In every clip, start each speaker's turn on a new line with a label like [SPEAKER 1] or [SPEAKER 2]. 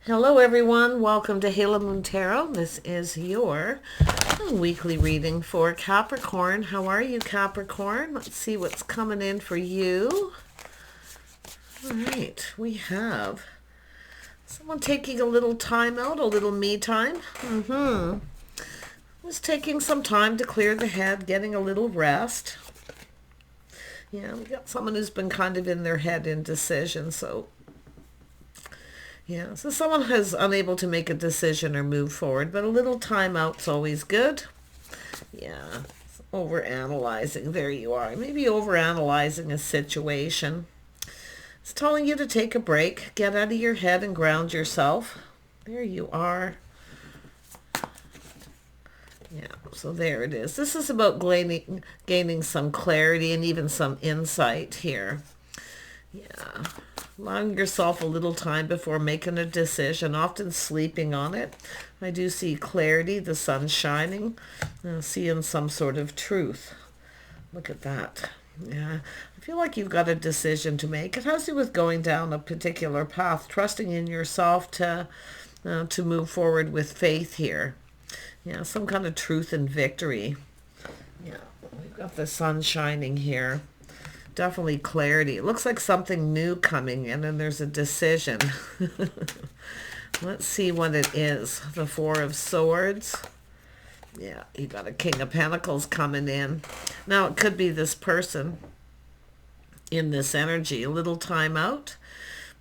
[SPEAKER 1] Hello everyone, welcome to Halo Moon Tarot. This is your weekly reading for Capricorn. How are you, Capricorn? Let's see what's coming in for you. All right, we have someone taking a little time out, a little me time. Just taking some time to clear the head, getting a little rest. Yeah, we got someone who's been kind of in their head indecision, so yeah, so someone who's unable to make a decision or move forward, but a little time out's always good. Yeah, over-analyzing. There you are. Maybe over-analyzing a situation. It's telling you to take a break, get out of your head and ground yourself. There you are. Yeah, so there it is. This is about gaining some clarity and even some insight here. Yeah, allowing yourself a little time before making a decision, often sleeping on it. I do see clarity, the sun shining, seeing some sort of truth. Look at that. Yeah, I feel like you've got a decision to make. It has to do with going down a particular path, trusting in yourself to move forward with faith here. Yeah, some kind of truth and victory. Yeah, we've got the sun shining here. Definitely clarity. It looks like something new coming in and there's a decision. Let's see what it is. The Four of Swords. Yeah, you got a King of Pentacles coming in. Now it could be this person in this energy. A little time out.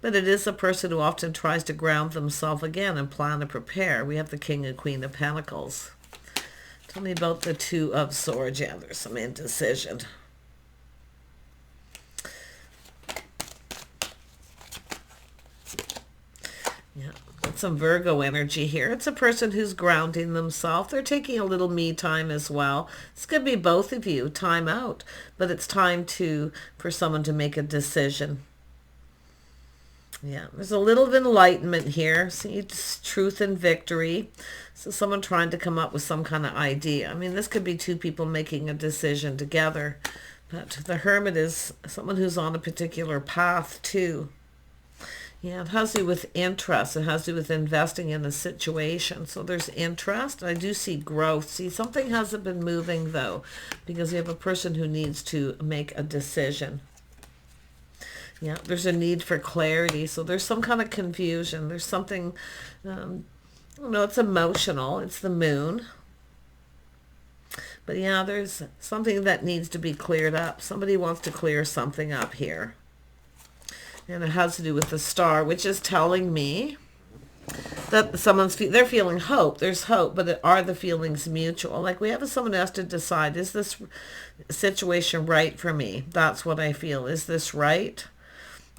[SPEAKER 1] But it is a person who often tries to ground themselves again and plan and prepare. We have the King and Queen of Pentacles. Tell me about the Two of Swords. Yeah, there's some indecision. Yeah, some Virgo energy here. It's a person who's grounding themselves. They're taking a little me time as well. This could be both of you, time out. But it's time for someone to make a decision. Yeah, there's a little of enlightenment here. See, truth and victory. So someone trying to come up with some kind of idea. I mean, this could be two people making a decision together. But the Hermit is someone who's on a particular path too. Yeah, it has to do with interest. It has to do with investing in a situation. So there's interest. I do see growth. See, something hasn't been moving though, because you have a person who needs to make a decision. Yeah, there's a need for clarity. So there's some kind of confusion. There's something, I don't know, it's emotional. It's the moon. But yeah, there's something that needs to be cleared up. Somebody wants to clear something up here. And it has to do with the Star, which is telling me that they're feeling hope. There's hope, but are the feelings mutual? Like we have someone who has to decide, is this situation right for me? That's what I feel. Is this right?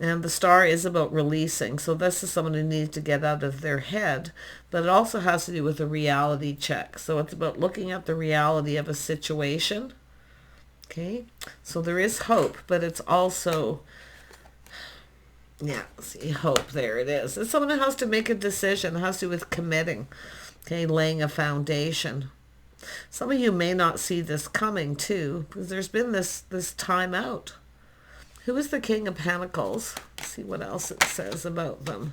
[SPEAKER 1] And the Star is about releasing. So this is someone who needs to get out of their head. But it also has to do with a reality check. So it's about looking at the reality of a situation. Okay. So there is hope, but it's also, yeah, see, hope. There it is. It's someone who has to make a decision. It has to do with committing. Okay. Laying a foundation. Some of you may not see this coming too, because there's been this time out. Who is the King of Pentacles? Let's see what else it says about them.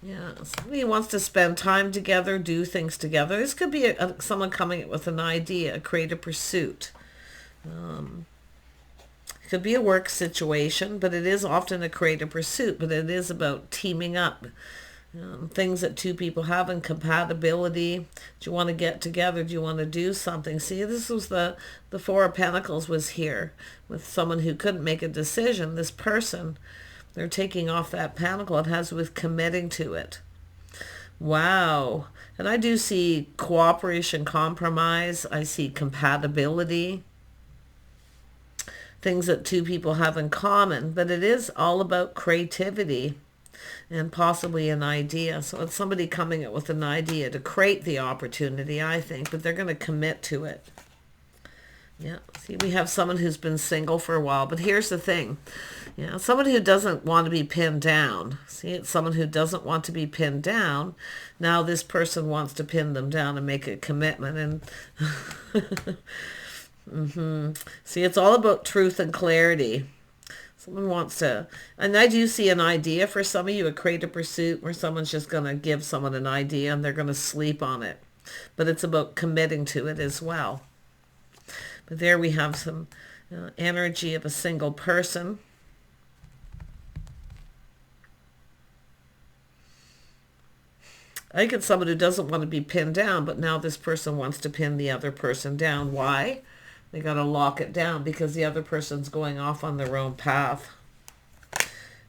[SPEAKER 1] Yeah, somebody wants to spend time together, do things together. This could be someone coming up with an idea, create a pursuit. It could be a work situation, but it is often a creative pursuit, but it is about teaming up. Things that two people have in compatibility. Do you want to get together? Do you want to do something? See, this was the Four of Pentacles was here with someone who couldn't make a decision. This person, they're taking off that pentacle. It has with committing to it. Wow. And I do see cooperation, compromise. I see compatibility. Things that two people have in common. But it is all about creativity. And possibly an idea. So it's somebody coming up with an idea to create the opportunity, I think, but they're going to commit to it. Yeah, see, we have someone who's been single for a while, but here's the thing. Yeah, someone who doesn't want to be pinned down. See, it's someone who doesn't want to be pinned down. Now this person wants to pin them down and make a commitment. And see, it's all about truth and clarity. Someone wants to, and I do see an idea for some of you, a creative pursuit where someone's just going to give someone an idea and they're going to sleep on it. But it's about committing to it as well. But there we have some energy of a single person. I think it's someone who doesn't want to be pinned down, but now this person wants to pin the other person down. Why? They got to lock it down because the other person's going off on their own path.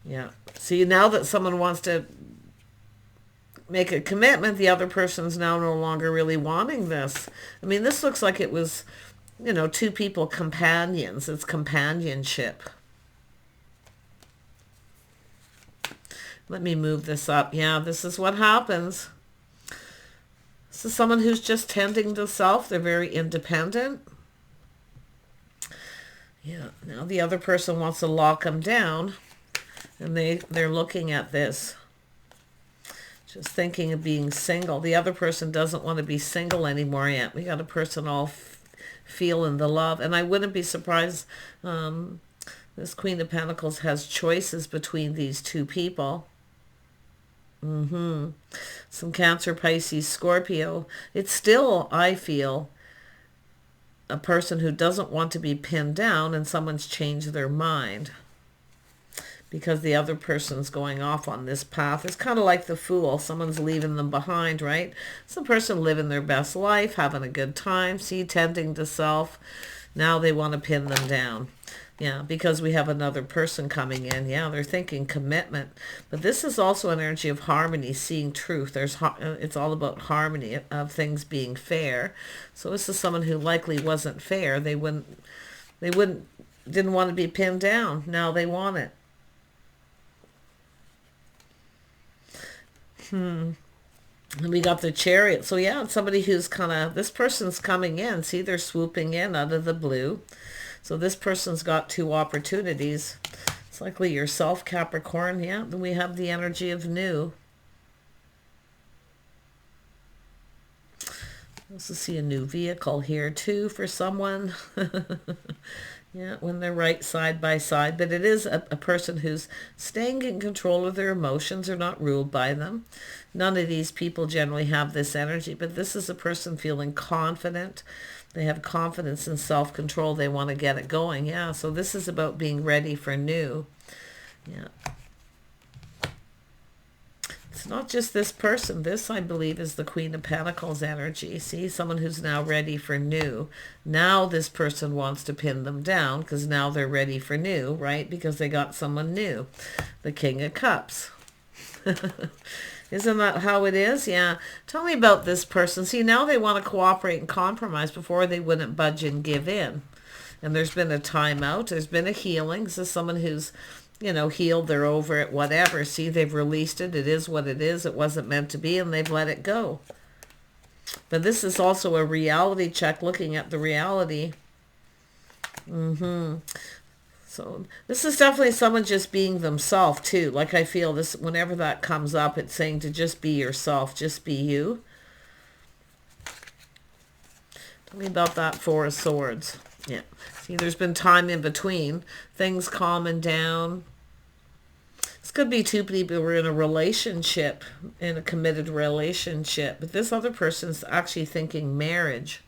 [SPEAKER 1] Yeah. See, now that someone wants to make a commitment, the other person's now no longer really wanting this. I mean, this looks like it was, you know, two people companions. It's companionship. Let me move this up. Yeah, this is what happens. This is someone who's just tending to self. They're very independent. Yeah, now the other person wants to lock them down, and they're looking at this, just thinking of being single. The other person doesn't want to be single anymore yet. We got a person all feeling the love, and I wouldn't be surprised this Queen of Pentacles has choices between these two people. Some Cancer, Pisces, Scorpio. It's still, I feel, a person who doesn't want to be pinned down, and someone's changed their mind because the other person's going off on this path. It's kind of like the Fool. Someone's leaving them behind, right? Some person living their best life, having a good time, see, tending to self. Now they want to pin them down. Yeah, because we have another person coming in. Yeah, they're thinking commitment. But this is also an energy of harmony, seeing truth. It's all about harmony, of things being fair. So this is someone who likely wasn't fair. Didn't want to be pinned down. Now they want it. And we got the Chariot. So yeah, it's somebody who's this person's coming in. See, they're swooping in out of the blue. So this person's got two opportunities. It's likely yourself, Capricorn. Yeah, then we have the energy of new. Also see a new vehicle here too for someone. Yeah, when they're right side by side. But it is a person who's staying in control of their emotions. They're not ruled by them. None of these people generally have this energy, but this is a person feeling confident. They have confidence and self-control. They want to get it going. Yeah, so this is about being ready for new. Yeah. It's not just this person. This, I believe, is the Queen of Pentacles energy. See, someone who's now ready for new. Now this person wants to pin them down because now they're ready for new, right? Because they got someone new. The King of Cups. Isn't that how it is? Yeah. Tell me about this person. See, now they want to cooperate and compromise. Before they wouldn't budge and give in. And there's been a timeout. There's been a healing. This is someone who's, you know, healed. They're over it, whatever. See, they've released it. It is what it is. It wasn't meant to be, and they've let it go. But this is also a reality check, looking at the reality. So this is definitely someone just being themselves too. Like I feel this, whenever that comes up, it's saying to just be yourself, just be you. Tell me about that Four of Swords. Yeah. See, there's been time in between. Things calming down. This could be two people who are in a relationship, in a committed relationship. But this other person's actually thinking marriage.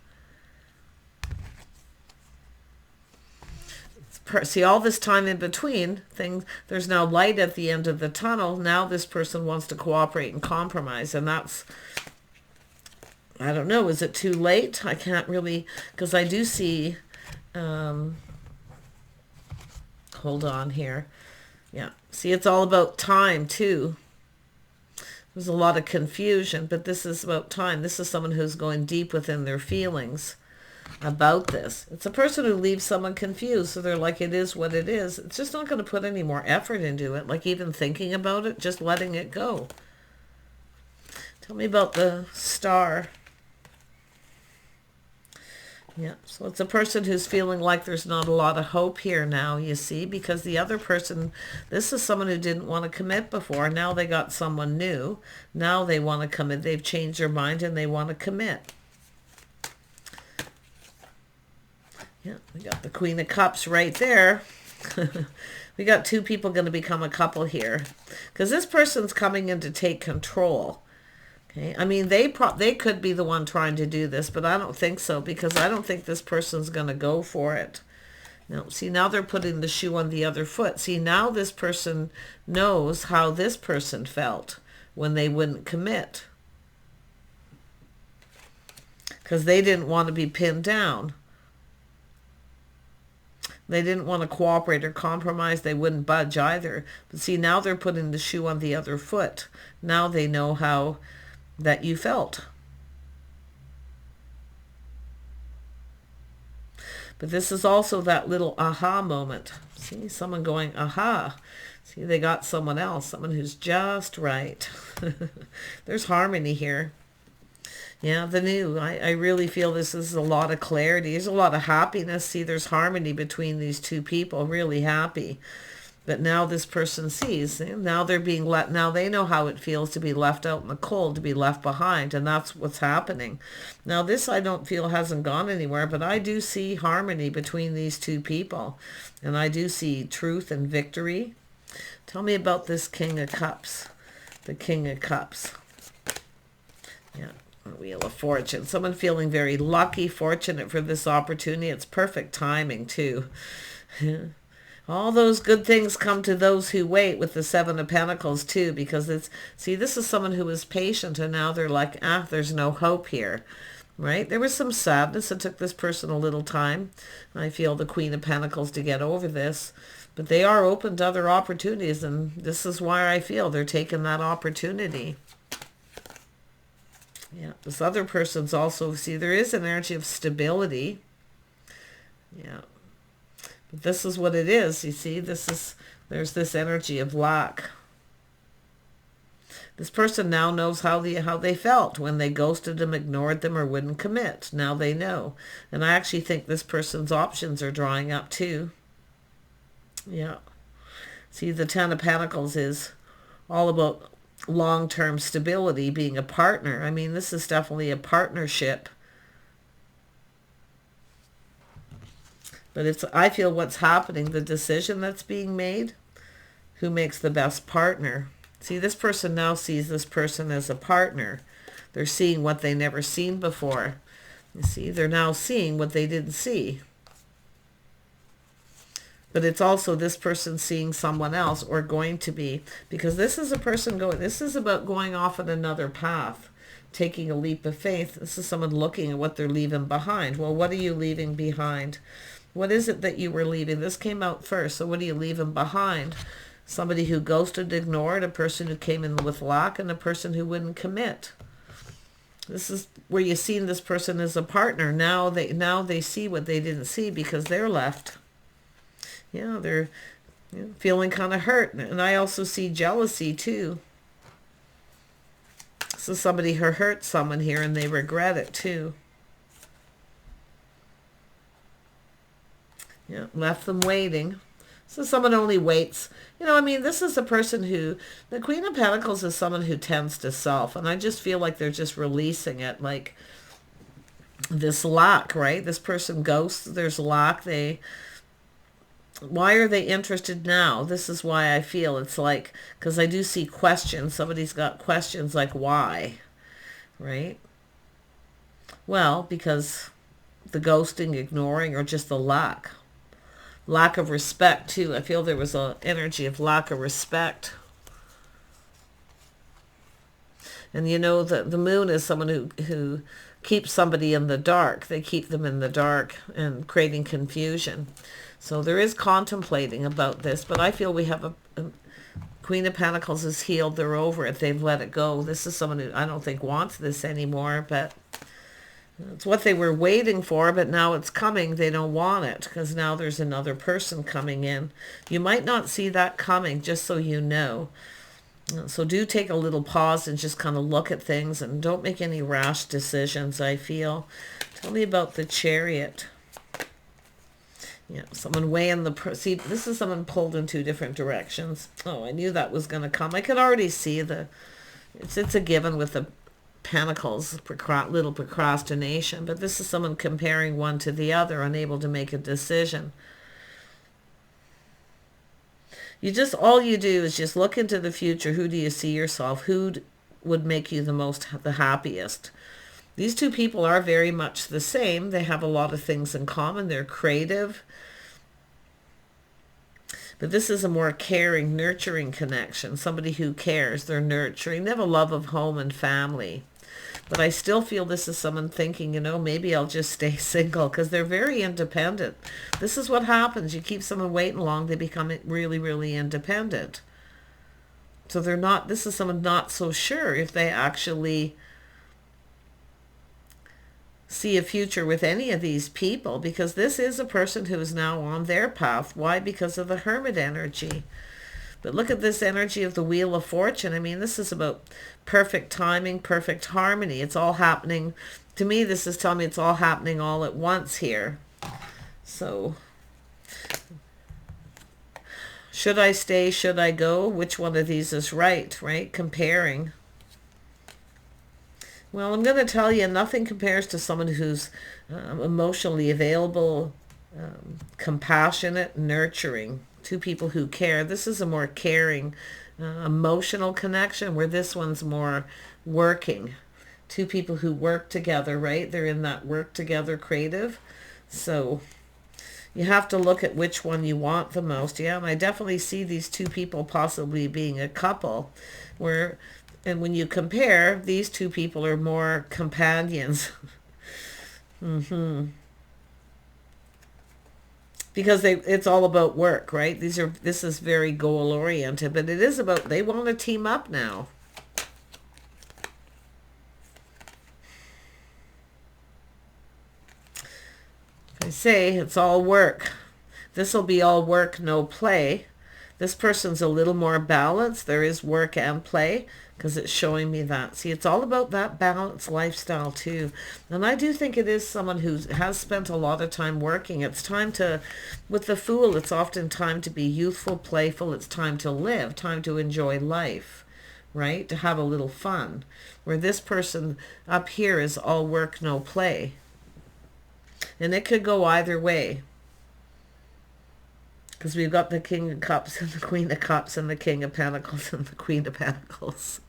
[SPEAKER 1] See, all this time in between things, there's now light at the end of the tunnel. Now this person wants to cooperate and compromise, and that's, I don't know, is it too late? I can't really, because I do see, hold on here. Yeah, see, it's all about time too. There's a lot of confusion, but this is about time. This is someone who's going deep within their feelings about this. It's a person who leaves someone confused, so they're like, it is what it is. It's just not going to put any more effort into it, like even thinking about it, just letting it go. Tell me about the Star. Yeah, so it's a person who's feeling like there's not a lot of hope here now, you see, because the other person, this is someone who didn't want to commit before. Now they got someone new. Now they want to commit. They've changed their mind and they want to commit. Yeah, we got the Queen of Cups right there. We got two people going to become a couple here. Because this person's coming in to take control. Okay, I mean, they could be the one trying to do this, but I don't think so, because I don't think this person's going to go for it. No, see, now they're putting the shoe on the other foot. See, now this person knows how this person felt when they wouldn't commit. Because they didn't want to be pinned down. They didn't want to cooperate or compromise. They wouldn't budge either. But see, now they're putting the shoe on the other foot. Now they know how that you felt. But this is also that little aha moment. See, someone going, aha. See, they got someone else, someone who's just right. There's harmony here. Yeah, the new. I really feel this is a lot of clarity. There's a lot of happiness. See, there's harmony between these two people, really happy. But now this person sees, now they're being let, now they know how it feels to be left out in the cold, to be left behind, and that's what's happening. Now this I don't feel hasn't gone anywhere, but I do see harmony between these two people. And I do see truth and victory. Tell me about this King of Cups. The King of Cups. Yeah. Wheel of Fortune. Someone feeling very lucky, fortunate for this opportunity. It's perfect timing too. All those good things come to those who wait with the Seven of Pentacles too, because it's, see, this is someone who was patient and now they're like, there's no hope here, right? There was some sadness. It took this person a little time. I feel the Queen of Pentacles to get over this, but they are open to other opportunities, and this is why I feel they're taking that opportunity. Yeah, this other person's also, see, there is an energy of stability. Yeah. But this is what it is, you see. There's this energy of lack. This person now knows how they felt when they ghosted them, ignored them, or wouldn't commit. Now they know. And I actually think this person's options are drying up too. Yeah. See, the Ten of Pentacles is all about long-term stability, being a partner. I mean, this is definitely a partnership. But it's, I feel what's happening, the decision that's being made, who makes the best partner. See, this person now sees this person as a partner. They're seeing what they never seen before. You see, they're now seeing what they didn't see. But it's also this person seeing someone else, or going to be, because this is a person going, this is about going off on another path, taking a leap of faith. This is someone looking at what they're leaving behind. Well, what are you leaving behind? What is it that you were leaving? This came out first. So what are you leaving behind? Somebody who ghosted, ignored, a person who came in with lack, and a person who wouldn't commit. This is where you've seen this person as a partner. Now they see what they didn't see because they're left. Yeah, they're feeling kind of hurt. And I also see jealousy too. So somebody who hurt someone here and they regret it too. Yeah, left them waiting. So someone only waits. You know, I mean, this is a person who, the Queen of Pentacles is someone who tends to self. And I just feel like they're just releasing it. Like this lack, right? This person ghosts, there's lack. Why are they interested now? This is why I feel it's like, because I do see questions. Somebody's got questions like why, right? Well, because the ghosting, ignoring, or just the lack. Lack of respect too. I feel there was an energy of lack of respect. And you know, the moon is someone who keeps somebody in the dark. They keep them in the dark and creating confusion. So there is contemplating about this, but I feel we have a Queen of Pentacles is healed. They're over it. They've let it go. This is someone who I don't think wants this anymore, but it's what they were waiting for, but now it's coming. They don't want it because now there's another person coming in. You might not see that coming, just so you know. So do take a little pause and just kind of look at things and don't make any rash decisions, I feel. Tell me about the Chariot. Yeah, someone weighing the... See, this is someone pulled in two different directions. Oh, I knew that was going to come. I could already see the... It's a given with the Pentacles, little procrastination. But this is someone comparing one to the other, unable to make a decision. You just, all you do is just look into the future. Who do you see yourself? Who would make you the happiest? These two people are very much the same. They have a lot of things in common. They're creative. But this is a more caring, nurturing connection. Somebody who cares. They're nurturing. They have a love of home and family. But I still feel this is someone thinking, you know, maybe I'll just stay single, because they're very independent. This is what happens. You keep someone waiting long, they become really, really independent. So they're not, this is someone not so sure if they actually see a future with any of these people, because this is a person who is now on their path. Why? Because of the Hermit energy. But look at this energy of the Wheel of Fortune. I mean, this is about perfect timing, perfect harmony. It's all happening. To me, this is telling me it's all happening all at once here. So, should I stay? Should I go? Which one of these is right? Right? Comparing. Well, I'm going to tell you, nothing compares to someone who's emotionally available, compassionate, nurturing. Two people who care. This is a more caring, emotional connection, where this one's more working. Two people who work together, right? They're in that work together creative. So you have to look at which one you want the most. Yeah, and I definitely see these two people possibly being a couple, where... And when you compare, these two people are more companions. Because it's all about work, right? This is very goal oriented, but it is about, they want to team up now. I say it's all work. This will be all work, no play. This person's a little more balanced. There is work and play, because it's showing me that. See, it's all about that balanced lifestyle too. And I do think it is someone who has spent a lot of time working. It's time to, with the Fool, it's often time to be youthful, playful. It's time to live, time to enjoy life, right? To have a little fun. Where this person up here is all work, no play. And it could go either way. Because we've got the King of Cups and the Queen of Cups and the King of Pentacles and the Queen of Pentacles.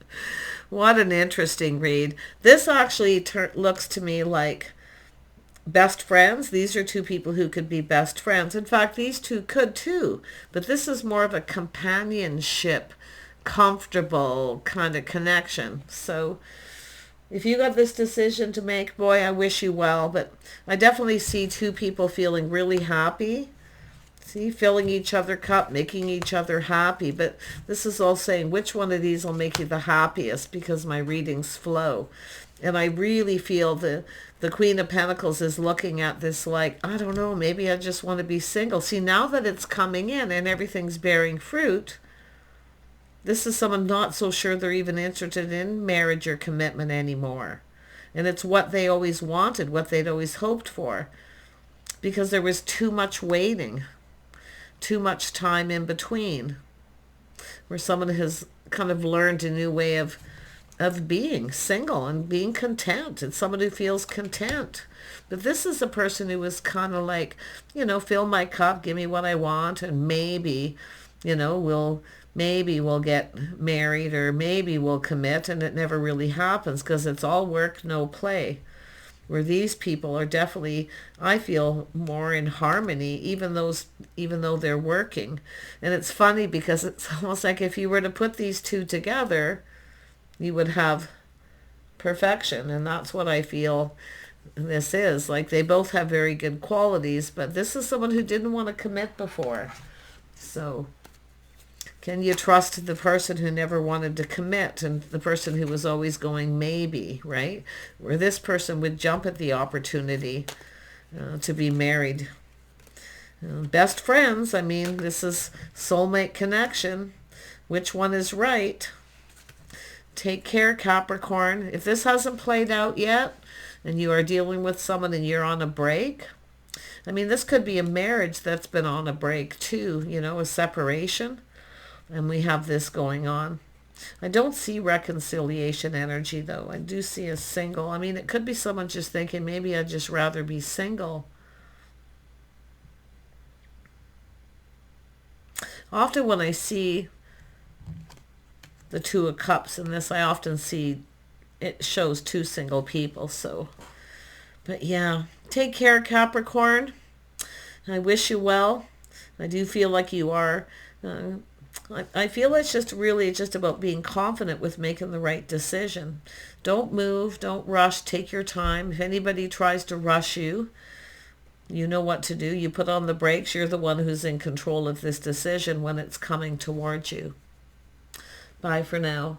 [SPEAKER 1] What an interesting read. This actually looks to me like best friends. These are two people who could be best friends. In fact, these two could too. But this is more of a companionship, comfortable kind of connection. So if you got this decision to make, boy, I wish you well. But I definitely see two people feeling really happy. See, filling each other cup, making each other happy. But this is all saying which one of these will make you the happiest, because my readings flow. And I really feel the Queen of Pentacles is looking at this like, I don't know, maybe I just want to be single. See, now that it's coming in and everything's bearing fruit, this is someone not so sure they're even interested in marriage or commitment anymore. And it's what they always wanted, what they'd always hoped for. Because there was too much waiting. Too much time in between, where someone has kind of learned a new way of being single and being content. It's someone who feels content. But this is a person who is kind of like, you know, fill my cup, give me what I want, and maybe, you know, maybe we'll get married, or maybe we'll commit, and it never really happens, because it's all work, no play. Where these people are definitely, I feel, more in harmony, even though they're working. And it's funny, because it's almost like if you were to put these two together, you would have perfection. And that's what I feel this is. Like, they both have very good qualities, but this is someone who didn't want to commit before. So can you trust the person who never wanted to commit, and the person who was always going maybe, right? Where this person would jump at the opportunity to be married. Best friends, I mean, this is soulmate connection. Which one is right? Take care, Capricorn. If this hasn't played out yet, and you are dealing with someone and you're on a break, I mean, this could be a marriage that's been on a break too, you know, a separation. And we have this going on. I don't see reconciliation energy, though. I do see a single. I mean, it could be someone just thinking, maybe I'd just rather be single. Often when I see the Two of Cups in this, I often see it shows two single people. So, but yeah, take care, Capricorn. I wish you well. I do feel like you are. I feel it's just really just about being confident with making the right decision. Don't move. Don't rush. Take your time. If anybody tries to rush you, you know what to do. You put on the brakes. You're the one who's in control of this decision when it's coming towards you. Bye for now.